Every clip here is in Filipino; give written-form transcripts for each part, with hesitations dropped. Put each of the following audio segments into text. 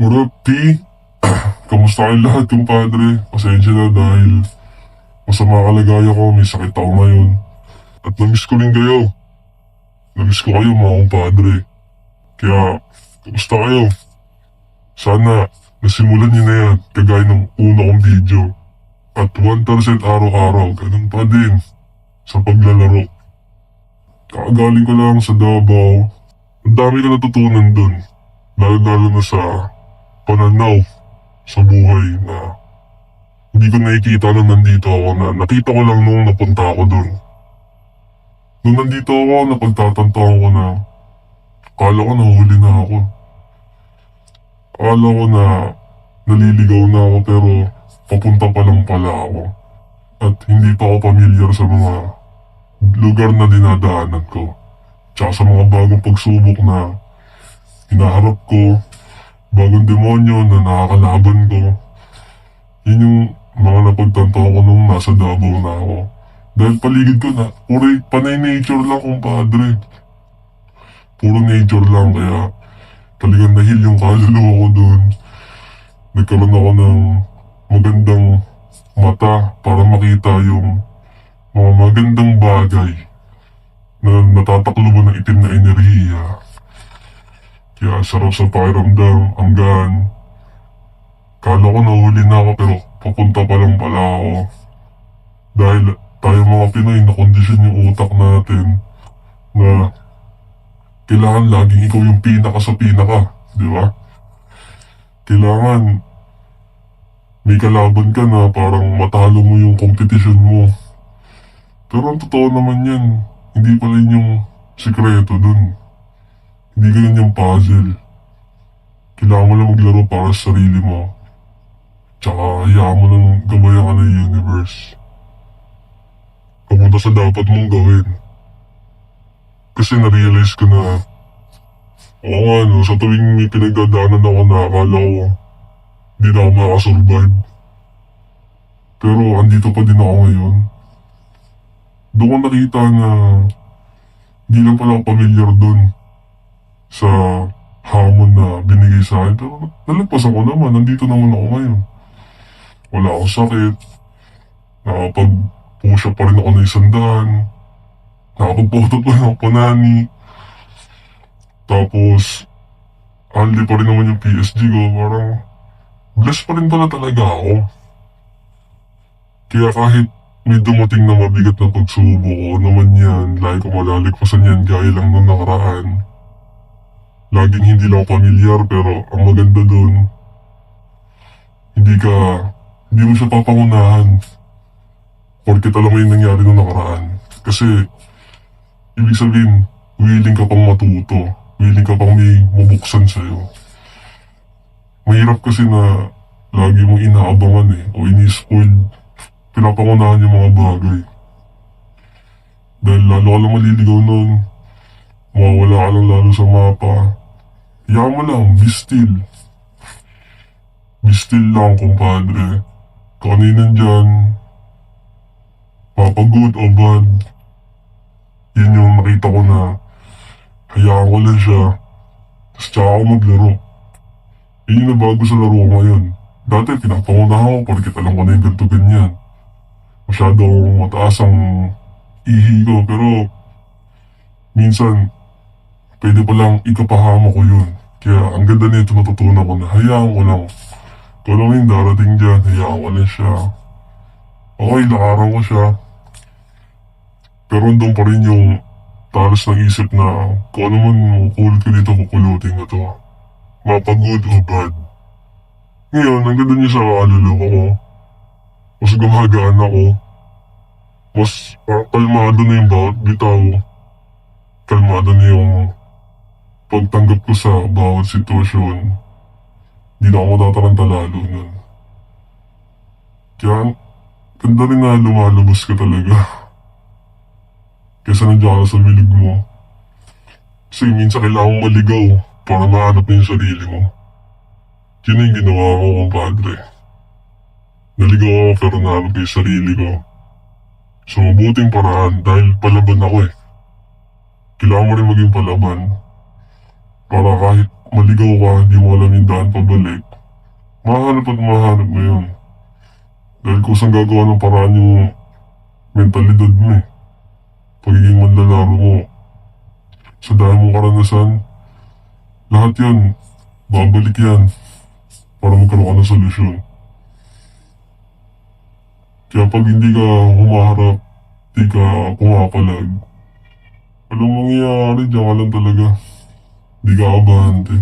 Murapti, kamusta kayong lahat, kumpadre? Pasensya na dahil masama kalagaya ko, may sakit ako ngayon. At namiss ko rin kayo. Namiss ko kayo mga kumpadre. Kaya, kamusta kayo? Sana, nasimulan niyo na yan, kagaya ng una kong video. At 1% araw-araw, ganun pa din sa paglalaro. Kakagaling ko lang sa Davao. Ang dami ko natutunan dun. Lalo-lalo na sa pananaw sa buhay na hindi ko nakikita nung nandito ako, na nakita ko lang nung napunta ako dun. Nung nandito ako, napagtatantoan ko na akala ko nahuli na ako. Akala ko na naliligaw na ako, pero papunta pa lang pala ako. At hindi pa ako pamilyar sa mga lugar na dinadaanan ko. Tsaka sa mga bagong pagsubok na hinaharap ko, bagong demonyo na nakakalaban ko. Yun yung mga napagtanto ko nung nasa Davao na ako. Dahil paligid ko na, panay nature lang, kumpadre. Puro nature lang, kaya talagang nahil yung kaluluwa ko dun. Nagkaroon ako ng magandang mata para makita yung mga magandang bagay na natatakluban ng itim na enerhiya. Kaya sarap sa pakiramdam hanggang kala ko nahuli na ako, pero papunta pa lang pala ako. Dahil tayo mga Pinoy, nakondisyon yung utak natin na kailangan laging ikaw yung pinaka sa pinaka, di ba? Kailangan may kalaban ka na parang matalo mo yung kompetisyon mo. Pero ang totoo naman yan, hindi pala yun yung sikreto dun. Hindi ganyan yung puzzle. Kailangan mo lang maglaro para sa sarili mo. Tsaka hayaan mo lang gabayan ka ng universe. Papunta sa dapat mong gawin. Kasi na-realize ko na oo nga no, sa tuwing may pinagdadaanan ako na akala ko hindi na ako makasurvive. Pero andito pa din ako ngayon. Doon ko nakita na hindi lang pala ako pamilyar doon sa hamon na binigay sa akin. Pero nalagpasan ko naman, nandito naman ako ngayon. Wala akong sakit. Nakapag-push up pa rin ako ng 100. Nakapag-photo pa rin ako panani. Tapos, only pa rin naman yung PSG ko. Parang, blessed pa rin pala talaga ako. Kaya kahit may dumating na mabigat na pagsubok ko naman yan, lagi ko malaligpasan yan gaya lang nung nakaraan. Laging hindi lang ako pamilyar, pero ang maganda dun, hindi mo siya papangunahan. Porket alam mo yung nangyari nung nakaraan. Kasi, ibig sabihin, willing ka pang matuto. Willing ka pang may mabuksan sa'yo. Mahirap kasi na lagi mong inaabangan o ini-spoil. Pinapangunahan yung mga bagay. Dahil lalo ka lang maliligaw nun. Mawawala ka lang lalo sa mapa. Hayaan mo lang, be still. Be still lang, kumpadre. Kung ano yun nandyan, mapag-good o bad, yun yung nakita ko na hayaan ko lang siya. Tapos tsaka ako maglaro. Yun yung nabago sa laro ko ngayon. Dati pinapangunahan ko porque alam ko na yung ganito ganyan. Masyadong mataas ang ihi ko, pero minsan pwede palang ikapahama ko yun. Kaya ang ganda nito, natutunan ko na hayaan ko lang. Kung ano yung darating dyan, hayaan ko lang siya. Okay, lakaran ko siya. Pero doon pa rin yung talas ng isip na kung ano man makukulit ko dito, kukulutin ko to. Mapag-good o bad. Ngayon, ang ganda niya sa kaluluwa ko. Mas gumagaan ako. Mas kalmado na yung bawat bitaw. Kalmado na yung pagtanggap ko sa bawat sitwasyon. Hindi na ako matataranta lalo nun. Kaya, ganda rin na lumalabas ka talaga. Kesa nandiyan ka sa bilig mo. Kasi minsan kailangan mong maligaw para mahanap mo yung sarili mo. Yun na yung ginawa ko, kumpadre. Naligaw ako pero nahanap ko yung sarili ko. Sa mabuting paraan dahil palaban ako Kailangan mo rin maging palaban. Para kahit maligaw ka, di mo alam yung daan pabalik, mahanap at mahanap mo yun. Dahil kusang gagawa ng paraan yung mentalidad mo eh. Pagiging manlalaro mo. Sa dahil mong karanasan, lahat yan, babalik yan para magkaroon ka ng solusyon. Kaya pag hindi ka humaharap, di ka pumapalag, alam mo mangyayari, diyan ka lang talaga. Di ka abante.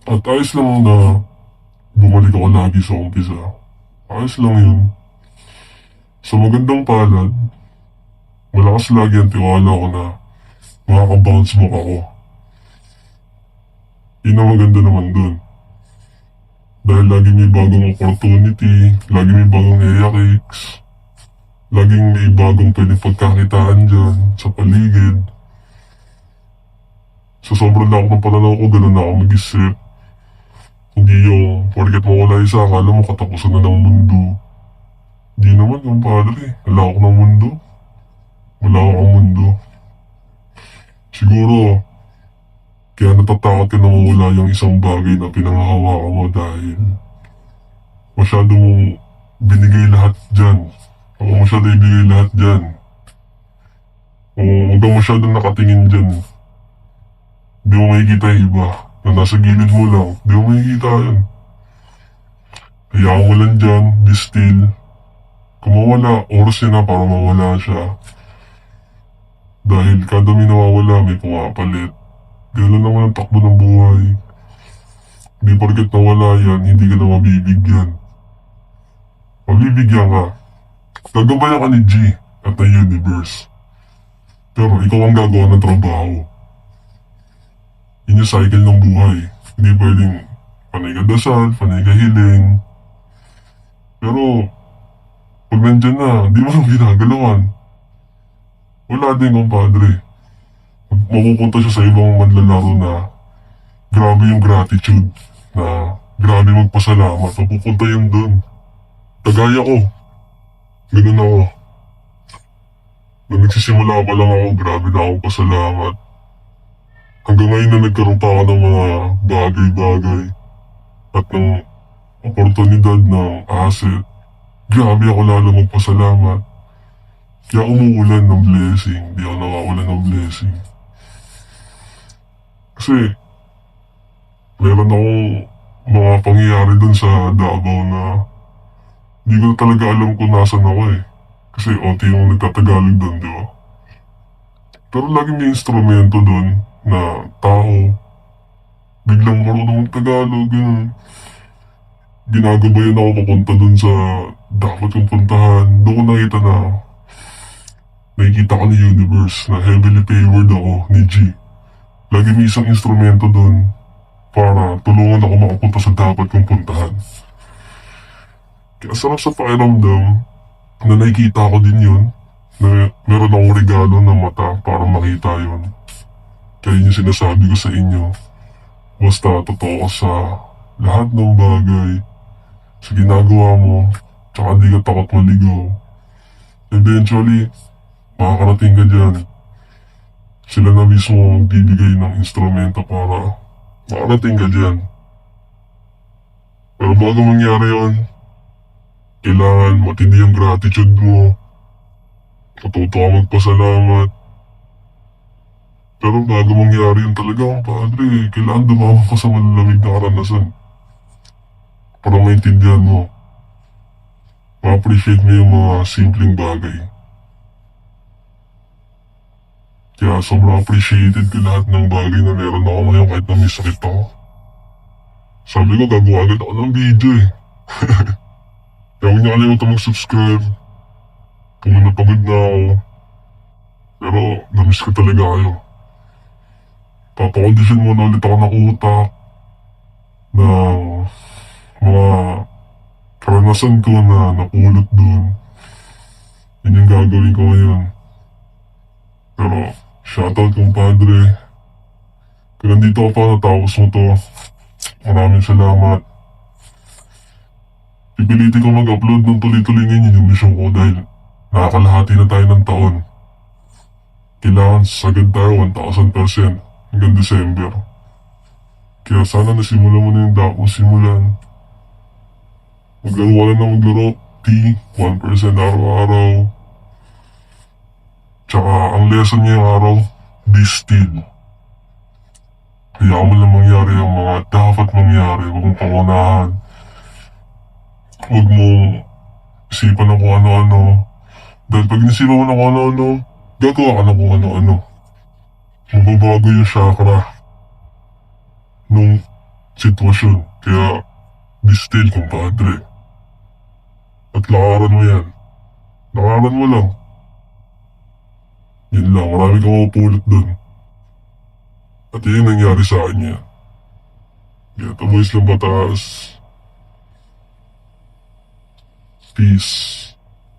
At ayos lang na bumalik ako lagi sa umpisa. Ayos lang yun. Sa magandang palad, malakas lagi ang tiwala ko na makaka-bounce back ako. Yun ang maganda naman dun. Dahil lagi may bagong opportunity, lagi may bagong e-cakes, laging may bagong pwedeng pagkakitaan dyan sa paligid. Sa sobrang laki ng pananaw ko, ganun na ako mag-isip. Hindi yung porket mawala isa, akala mo katapusan na ng mundo. Di naman yung padre, wala ako ng mundo. Wala akong mundo. Siguro, kaya natatakot ka na mawala yung isang bagay na pinangahawakan mo dahil masyado mong binigay lahat dyan. O masyado ibigay lahat dyan. O huwag kang masyadong nakatingin dyan. Di mo makikita yung iba na nasa gilid mo lang. Di mo makikita yun. Hayaan mo lang dyan, be still. Kung mawala, oras yun na para mawala siya. Dahil kada may nawawala, may pumapalit. Gano'n naman ang takbo ng buhay. Hindi porket nawala yan, hindi ka na mabibigyan. Mabibigyan ka. Gagabayan ka ni G at ng universe. Pero ikaw ang gagawa ng trabaho. Yun yung cycle ng buhay. Hindi pwedeng panay ka dasal, panay ka hiling. Pero, pag nandyan na, di mo nang ginagalawan. Wala din compadre. Mapupunta siya sa ibang manlalaro na grabe yung gratitude, na grabe magpasalamat. Mapupunta yun dun. Kagaya ko. Ganun ako. Nung nagsisimula pa lang ako, grabe na akong pasalamat. Hanggang ngayon na nagkaroon pa ako ng mga bagay-bagay at ng oportunidad ng asset, grabe ako lalo magpasalamat. Kaya umuulan ng blessing, di ako nawawalan ng blessing. Kasi, meron akong mga pangyayari dun sa Davao na hindi ko talaga alam kung nasan ako eh. Kasi OT yung nagtatagalog dun, di ba? Pero laging may instrumento dun na tao, biglang marunong mag-Tagalog, gano'n. Ginagabayan ako papunta dun sa dapat kong puntahan. Doon ko nakikita ko ni universe na heavily favored ako ni G. Lagi may isang instrumento dun para tulungan ako makapunta sa dapat kong puntahan. Kaya sarap sa pakiramdam na nakikita ko din yun, na meron akong regalo ng mata para makita yun. Kaya yun yung sinasabi ko sa inyo. Basta totoo ka sa lahat ng bagay, sa ginagawa mo, tsaka di ka takot maligaw. Eventually, makakarating ka dyan. Sila na mismo ang bibigay ng instrumento para makarating ka dyan. Pero bago mangyari yun, kailangan matindi ang gratitude mo. Matuto ka magpasalamat. Pero bago mangyari yun talaga, padre, kailangan dumawa ka sa malalamig na karanasan. Para maintindihan mo. Ma-appreciate mo yung mga simpleng bagay. Kaya sobrang appreciated ko lahat ng bagay na meron ako ngayon kahit na may sakit ako. Sabi ko, gagawa agad ako ng video eh. Kaya huwag niyo kalimutan mag-subscribe. Kung napagod na ako. Pero, namiss ko talaga kayo. Papakondisyon muna ulit ako ng utak ng mga karanasan ko na napulot dun. Yun yung gagawin ko ngayon. Pero, shoutout kumpadre. Kung nandito ka pa natapos mo to, maraming salamat. Pipilitin ko mag-upload ng tuloy-tuloy ngayon yung mission ko dahil nakakalahati na tayo ng taon. Kailangan sagad tayo 1,000%. hanggang December. Kaya sana nasimulan mo na yung dapat simulan. Maglaro ka lang na maglaro. T, 1% araw-araw. Tsaka ang lesson niya yung araw, be still. Hayaan mo lang mangyari ang mga dapat mangyari. Huwag mong pangunahan. Huwag mong isipan ng kung ano-ano. Dahil pag inisipan mo ng kung ano-ano, gagawa ka ng kung ano-ano. Magbabago yung chakra nung sitwasyon. Kaya, be still, kumpadre. At lakaran mo yan. Lakaran mo lang. Yun lang, marami kang mapupulot dun. At yun yung nangyari sa akin yan. Kaya taboys lang bataas. Peace.